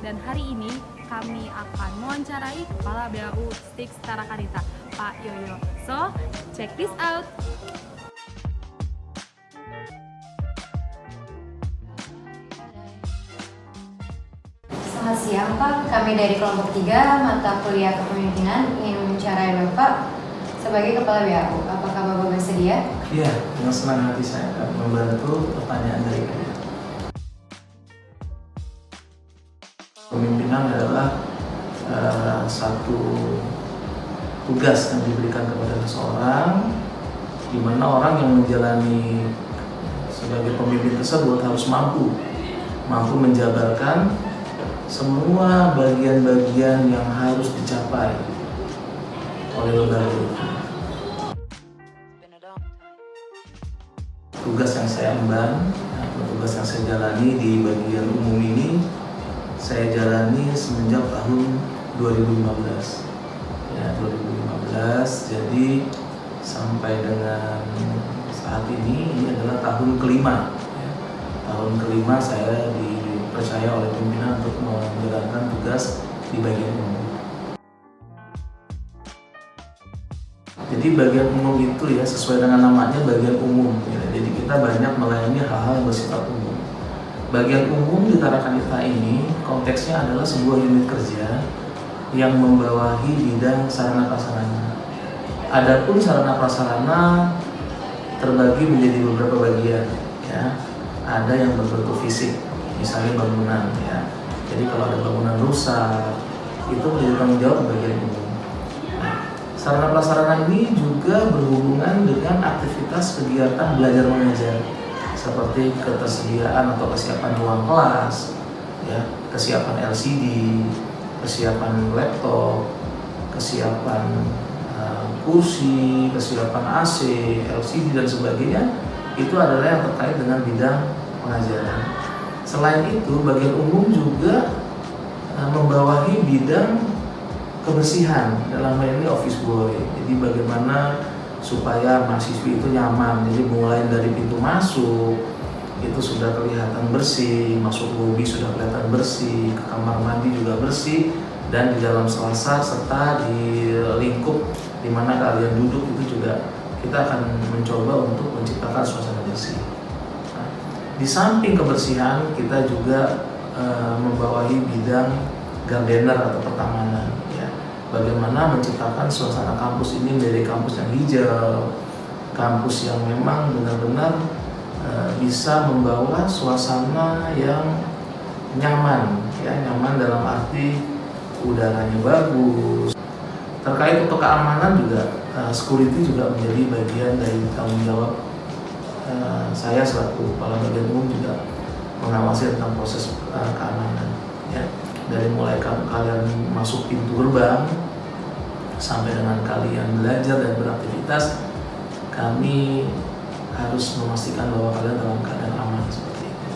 dan hari ini kami akan mewawancarai Kepala BAU Stix Tarakanita, Pak Yoyo. So, check this out! Selamat siang Pak, kami dari kelompok 3 mata kuliah kepemimpinan ingin mewawancarai Bapak sebagai Kepala BAU. Apakah Bapak bersedia? Iya, dengan senang hati saya akan membantu pertanyaan dari kalian. Kepemimpinan adalah satu tugas yang diberikan kepada seseorang, di mana orang yang menjalani sebagai pemimpin tersebut harus mampu menjabarkan semua bagian-bagian yang harus dicapai oleh lembaga itu. Tugas yang saya emban atau tugas yang saya jalani di bagian umum ini saya jalani semenjak tahun 2015. Ya, 2015. Jadi sampai dengan saat ini adalah tahun kelima. Ya, tahun kelima saya dipercaya oleh pimpinan untuk menjalankan tugas di bagian umum. Jadi bagian umum itu ya sesuai dengan namanya bagian umum. Ya. Jadi kita banyak melayani hal-hal yang bersifat umum. Bagian umum di Tarakanita ini konteksnya adalah sebuah unit kerja yang membawahi bidang sarana prasarana. Adapun sarana prasarana terbagi menjadi beberapa bagian. Ya. Ada yang berbentuk fisik, misalnya bangunan. Ya. Jadi kalau ada bangunan rusak, itu menjadi tanggung jawab bagian umum. Sarana prasarana ini juga berhubungan dengan aktivitas kegiatan belajar mengajar, seperti ketersediaan atau kesiapan ruang kelas, ya, kesiapan LCD, kesiapan laptop, kesiapan kursi, kesiapan AC, LCD dan sebagainya. Itu adalah yang terkait dengan bidang pengajaran. Selain itu, bagian umum juga membawahi bidang kebersihan, dalam hal ini office boy. Jadi bagaimana supaya mahasiswi itu nyaman. Jadi mulai dari pintu masuk itu sudah kelihatan bersih, masuk lobi sudah kelihatan bersih, ke kamar mandi juga bersih, dan di dalam selasar serta di lingkup di mana kalian duduk itu juga kita akan mencoba untuk menciptakan suasana bersih. Nah, di samping kebersihan kita juga membawahi bidang gardener atau pertamanan. Bagaimana menciptakan suasana kampus ini menjadi kampus yang hijau, kampus yang memang benar-benar bisa membawa suasana yang nyaman, ya, nyaman dalam arti udaranya bagus. Terkait untuk keamanan juga, security juga menjadi bagian dari tanggung jawab saya selaku kepala bagian umum, juga mengawasi tentang proses keamanan. Ya. Dari mulai kalian masuk pintu gerbang sampai dengan kalian belajar dan beraktivitas, kami harus memastikan bahwa kalian dalam keadaan aman seperti itu.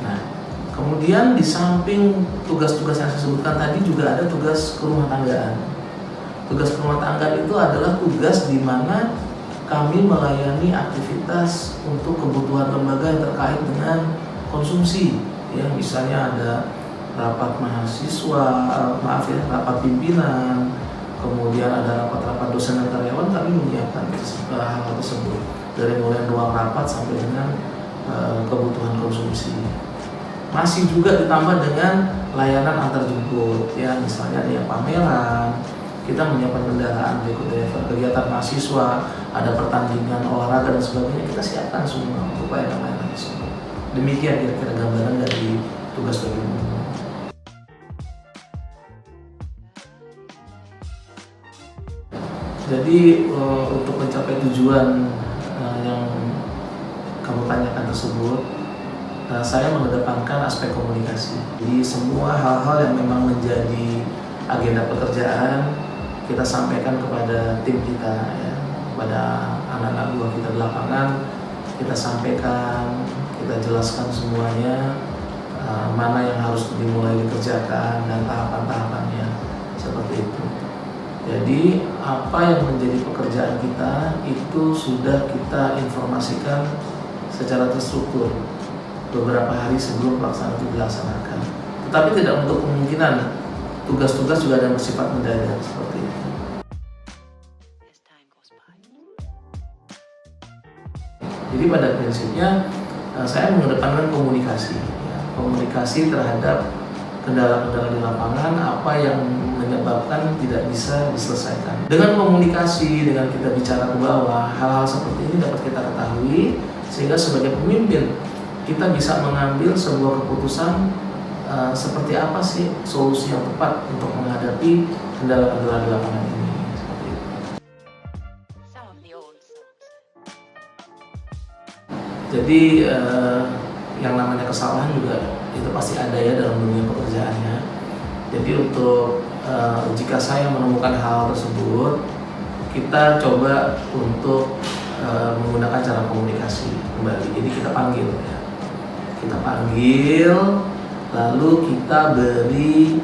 Nah, kemudian di samping tugas-tugas yang saya sebutkan tadi juga ada tugas kerumah tanggaan. Tugas kerumah tanggaan itu adalah tugas di mana kami melayani aktivitas untuk kebutuhan lembaga yang terkait dengan konsumsi. Ya, misalnya ada rapat mahasiswa, rapat pimpinan, kemudian ada rapat-rapat dosen dan karyawan. Kami menyiapkan hal tersebut dari mulai ruang rapat sampai dengan kebutuhan konsumsi. Masih juga ditambah dengan layanan antar jemput, ya, misalnya ada yang pameran, kita menyiapkan kendaraan berikut kegiatan mahasiswa, ada pertandingan olahraga dan sebagainya, kita siapkan semua upaya layanan tersebut. Demikian kira-kira gambaran dari tugas bagian umum. Jadi untuk mencapai tujuan yang kamu tanyakan tersebut, saya mengedepankan aspek komunikasi. Jadi semua hal-hal yang memang menjadi agenda pekerjaan kita sampaikan kepada tim kita, ya, kepada anak-anak buah kita di lapangan, kita sampaikan, kita jelaskan semuanya, mana yang harus dimulai dikerjakan dan tahapan-tahapannya, seperti itu. Jadi apa yang menjadi pekerjaan kita itu sudah kita informasikan secara terstruktur beberapa hari sebelum pelaksanaan itu dilaksanakan. tetapi tidak menutup kemungkinan tugas-tugas juga ada bersifat mendadak seperti itu. Jadi pada prinsipnya saya mengedepankan komunikasi, ya. Komunikasi terhadap kendala-kendala di lapangan, apa yang menyebabkan tidak bisa diselesaikan. Dengan komunikasi, dengan kita bicara ke bawah, hal-hal seperti ini dapat kita ketahui, sehingga sebagai pemimpin kita bisa mengambil sebuah keputusan seperti apa sih solusi yang tepat untuk menghadapi kendala-kendala di lapangan ini. Seperti itu. Jadi yang namanya kesalahan juga itu pasti ada ya dalam dunia pekerjaannya. Jadi untuk jika saya menemukan hal tersebut, kita coba untuk menggunakan cara komunikasi kembali. Jadi kita panggil ya. Kita panggil, lalu kita beri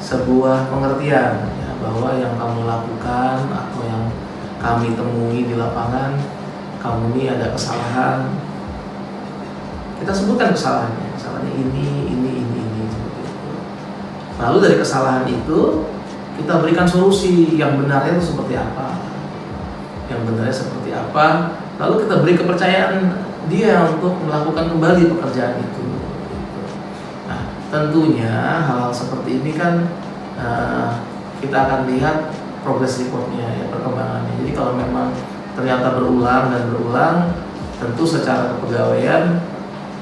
sebuah pengertian ya, bahwa yang kamu lakukan atau yang kami temui di lapangan, kamu ini ada kesalahan. Kita sebutkan kesalahannya ini seperti itu. Lalu dari kesalahan itu kita berikan solusi yang benarnya itu seperti apa, lalu kita beri kepercayaan dia untuk melakukan kembali pekerjaan itu. Nah, tentunya hal-hal seperti ini kan kita akan lihat progress reportnya ya, perkembangannya. Jadi kalau memang ternyata berulang, tentu secara kepegawaian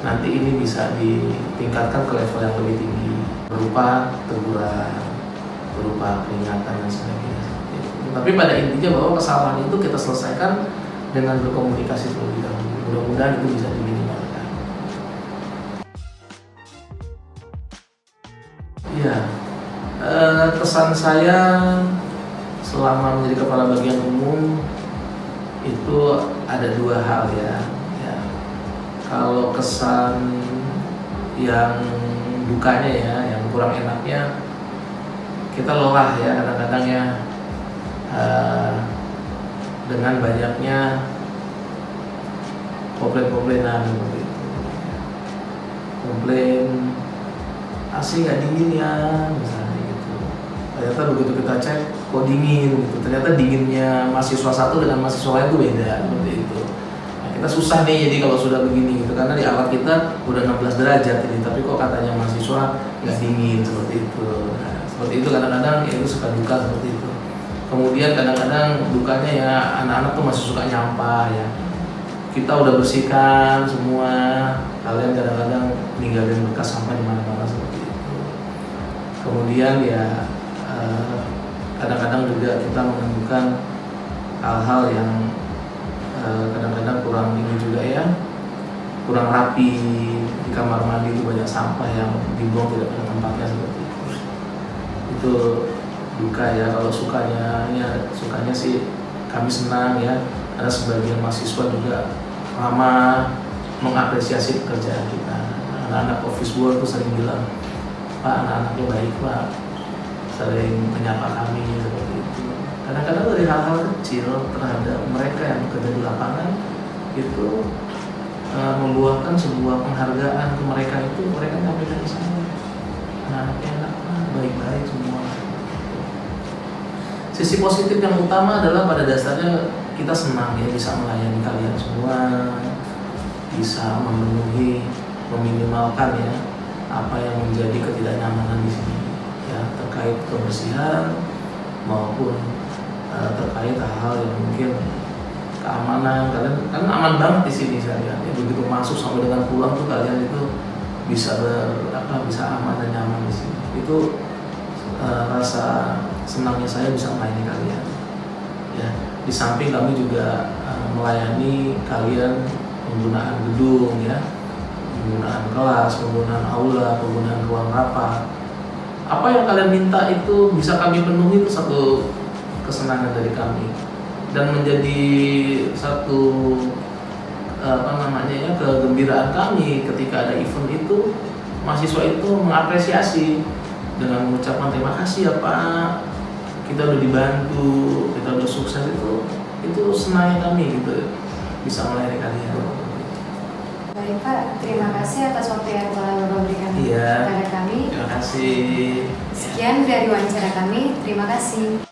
nanti ini bisa ditingkatkan ke level yang lebih tinggi berupa teguran, berupa peringatan dan sebagainya. Tapi pada intinya bahwa kesalahan itu kita selesaikan dengan berkomunikasi terlebih dahulu. Mudah-mudahan itu bisa diminimalkan. Ya, kesan saya selama menjadi kepala bagian umum itu ada dua hal ya. Kalau kesan yang dukanya ya, yang kurang enaknya, kita lelah ya kadang-kadang ya dengan banyaknya komplain-komplainan gitu. Komplain AC nggak dingin ya misalnya gitu. Ternyata begitu kita cek kok dingin gitu. Ternyata dinginnya mahasiswa satu dengan mahasiswa lain itu beda seperti itu. Kita susah nih jadi kalau sudah begini gitu, karena di alat kita udah 16 derajat ini, tapi kok katanya mahasiswa nggak dingin seperti itu. Nah, seperti itu kadang-kadang ya itu suka duka seperti itu. Kemudian kadang-kadang dukanya ya anak-anak tuh masih suka nyampah ya. Kita udah bersihkan semua, kalian kadang-kadang ninggalin bekas sampah di mana-mana seperti itu. Kemudian ya kadang-kadang juga kita menemukan hal-hal yang kadang-kadang kurang ini juga ya, kurang rapi. Di kamar mandi itu banyak sampah yang dibuang tidak pada tempatnya seperti itu. Itu duka ya. Kalau sukanya sih kami senang ya, ada sebagian mahasiswa juga ramah mengapresiasi pekerjaan kita. Anak-anak office boy tuh sering bilang, Pak, anak-anaknya baik Pak, sering menyapa kami seperti itu. Kadang-kadang dari hal-hal kecil terhadap mereka yang bekerja di lapangan itu membuahkan sebuah penghargaan ke mereka, itu mereka nyampaikan ke saya, anak-anaknya enak, baik-baik semua. Sisi positif yang utama adalah pada dasarnya kita senang ya bisa melayani kalian semua, bisa memenuhi, meminimalkan ya apa yang menjadi ketidaknyamanan di sini ya, terkait kebersihan maupun terkait hal-hal yang mungkin keamanan. Kalian kan aman banget di sini saya lihat ya, begitu masuk sampai dengan pulang tuh kalian itu bisa bisa aman dan nyaman di sini. Itu rasa senangnya saya bisa melayani kalian ya. Di samping kami juga melayani kalian penggunaan gedung ya, penggunaan kelas, penggunaan aula, penggunaan ruang rapat. Apa yang kalian minta itu bisa kami penuhi, itu satu kesenangan dari kami dan menjadi satu kegembiraan kami ketika ada event itu, mahasiswa itu mengapresiasi dengan mengucapkan terima kasih ya Pak, kita udah dibantu, kita udah sukses. Itu senangnya kami gitu bisa melayani kalian. Baik Pak, terima kasih atas waktu yang telah Bapak berikan Iya. kepada kami. Terima kasih. Sekian dari wawancara kami, terima kasih.